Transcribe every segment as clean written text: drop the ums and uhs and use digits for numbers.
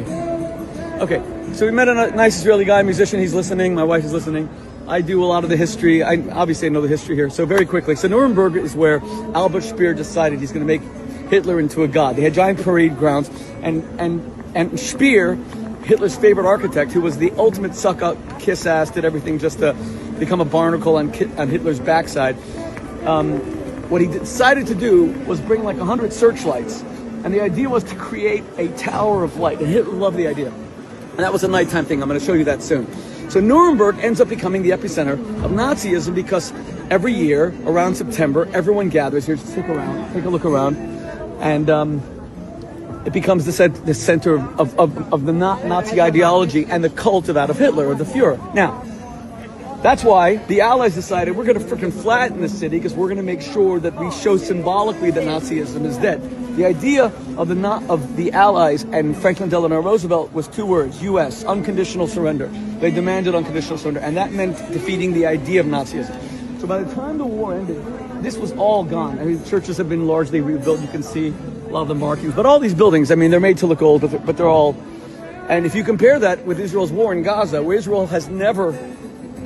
3. Okay, so we met a nice Israeli guy, musician. He's listening. My wife is listening. I do a lot of the history. I obviously know the history here. So very quickly. So Nuremberg is where Albert Speer decided he's going to make Hitler into a god. They had giant parade grounds, and Speer, Hitler's favorite architect, who was the ultimate suck-up, kiss-ass, did everything just to become a barnacle on Hitler's backside. What he decided to do was bring like 100 searchlights, and the idea was to create a tower of light. And Hitler loved the idea. And that was a nighttime thing. I'm going to show you that soon. So Nuremberg ends up becoming the epicenter of Nazism because every year around September, everyone gathers here. Just take a look around, and it becomes the center of the Nazi ideology and the cult of Adolf Hitler, or the Fuhrer. Now, that's why the Allies decided we're going to freaking flatten the city because we're going to make sure that we show symbolically that Nazism is dead. The idea of the Allies and Franklin Delano Roosevelt was 2 words: U.S., unconditional surrender. They demanded unconditional surrender, and that meant defeating the idea of Nazism. So by the time the war ended, this was all gone. I mean, churches have been largely rebuilt. You can see a lot of the markings, but all these buildings, I mean, they're made to look old, but they're all. And if you compare that with Israel's war in Gaza, where Israel has never.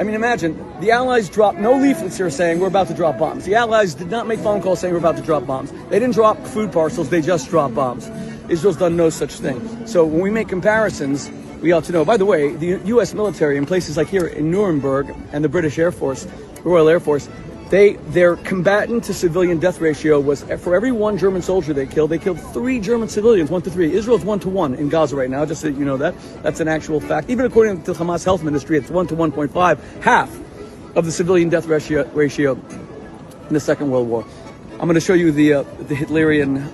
I mean, imagine, the Allies dropped no leaflets here saying we're about to drop bombs. The Allies did not make phone calls saying we're about to drop bombs. They didn't drop food parcels, they just dropped bombs. Israel's done no such thing. So when we make comparisons, we ought to know. By the way, the U.S. military in places like here in Nuremberg and the British Air Force, Royal Air Force, their combatant to civilian death ratio was, for every 1 German soldier they killed 3 German civilians, 1 to 3. Israel's 1 to 1 in Gaza right now, just so you know that. That's an actual fact. Even according to the Hamas health ministry, it's 1 to 1.5, half of the civilian death ratio in the Second World War. I'm going to show you the Hitlerian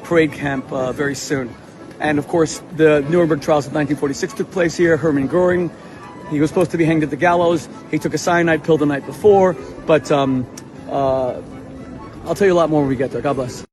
parade camp very soon. And of course, the Nuremberg trials of 1946 took place here. Hermann Göring, he was supposed to be hanged at the gallows. He took a cyanide pill the night before. But I'll tell you a lot more when we get there. God bless.